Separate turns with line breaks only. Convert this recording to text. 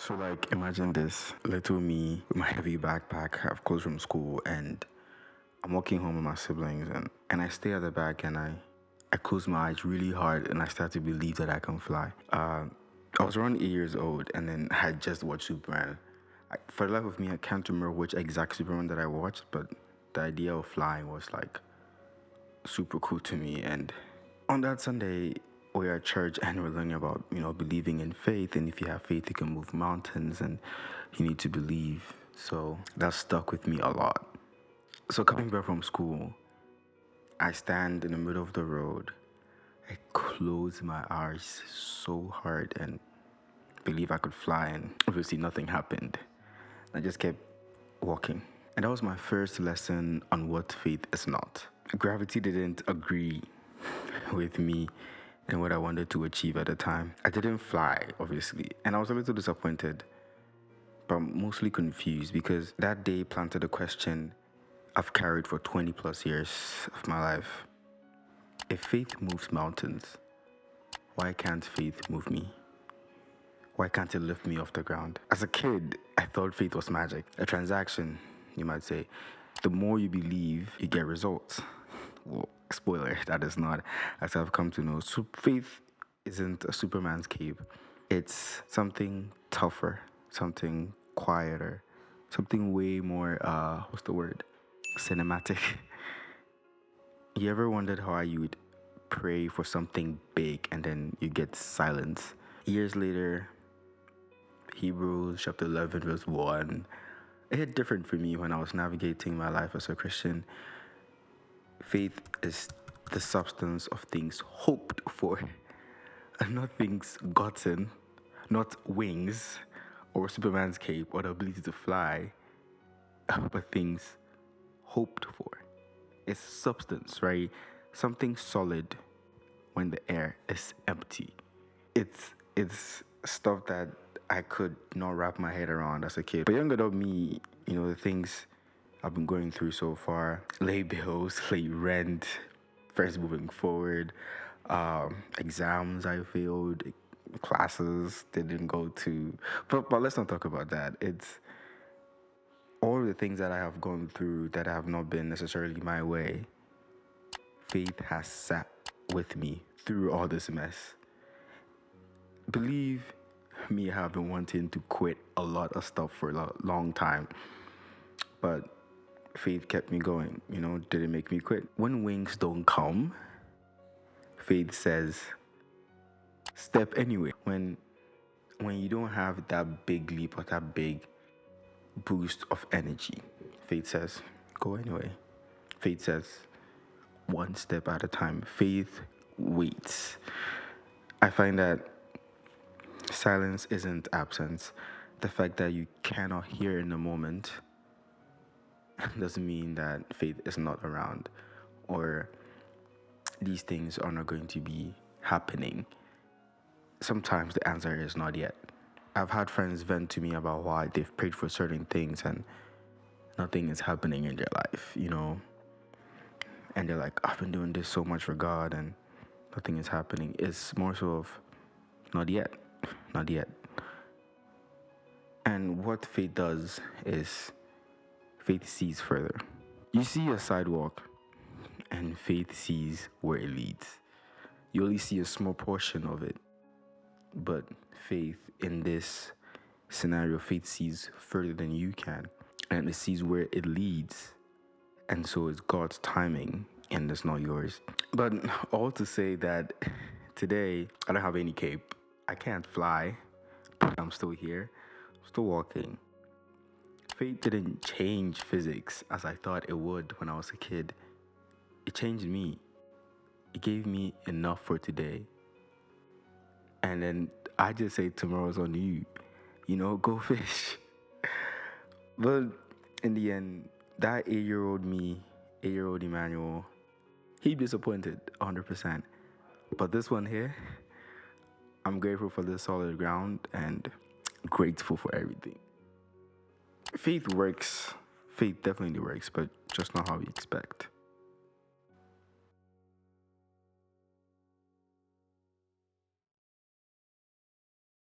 So, like, imagine this little me with my heavy backpack, I've clothes from school, and I'm walking home with my siblings, and I stay at the back and I close my eyes really hard and I start to believe that I can fly. I was around 8 years old and then I had just watched Superman. For the life of me, I can't remember which exact Superman that I watched, but the idea of flying was like super cool to me. And on that Sunday, we were at church and we're learning about, believing in faith. And if you have faith, you can move mountains and you need to believe. So that stuck with me a lot. So coming back from school, I stand in the middle of the road. I close my eyes so hard and believe I could fly. And obviously nothing happened. I just kept walking. And that was my first lesson on what faith is not. Gravity didn't agree with me and what I wanted to achieve at the time. I didn't fly, obviously, and I was a little disappointed, but mostly confused because that day planted a question I've carried for 20 plus years of my life. If faith moves mountains, why can't faith move me? Why can't it lift me off the ground? As a kid, I thought faith was magic, a transaction, you might say. The more you believe, you get results. Well, spoiler, that is not, as I've come to know. So faith isn't a Superman's cape. It's something tougher, something quieter, something way more, what's the word? Cinematic. You ever wondered how you would pray for something big and then you get silence? Years later, Hebrews chapter 11 verse 1, it hit different for me when I was navigating my life as a Christian. Faith is the substance of things hoped for, and not things gotten, not wings or Superman's cape or the ability to fly, but things hoped for. It's substance, right? Something solid when the air is empty. It's stuff that I could not wrap my head around as a kid. But young adult me, the things I've been going through so far, lay bills, lay rent, first moving forward, exams I failed, classes didn't go to. But let's not talk about that. It's all the things that I have gone through that have not been necessarily my way. Faith has sat with me through all this mess. Believe me, I have been wanting to quit a lot of stuff for a long time. But faith kept me going, didn't make me quit. When wings don't come, faith says, step anyway. When you don't have that big leap or that big boost of energy, faith says, go anyway. Faith says, one step at a time. Faith waits. I find that silence isn't absence. The fact that you cannot hear in the moment doesn't mean that faith is not around or these things are not going to be happening. Sometimes the answer is not yet. I've had friends vent to me about why they've prayed for certain things and nothing is happening in their life, and they're like, I've been doing this so much for God and nothing is happening. It's more so of not yet. And what faith does is faith sees further. You see a sidewalk and faith sees where it leads. You only see a small portion of it. But faith in this scenario, faith sees further than you can. And it sees where it leads. And so it's God's timing and it's not yours. But all to say that today, I don't have any cape. I can't fly, but I'm still here, still walking. Faith didn't change physics as I thought it would when I was a kid. It changed me. It gave me enough for today. And then I just say tomorrow's on you. Go fish. But in the end, that 8-year-old me, 8-year-old Emmanuel, he'd be disappointed 100%. But this one here, I'm grateful for this solid ground and grateful for everything. Faith works. Faith definitely works, but just not how we expect.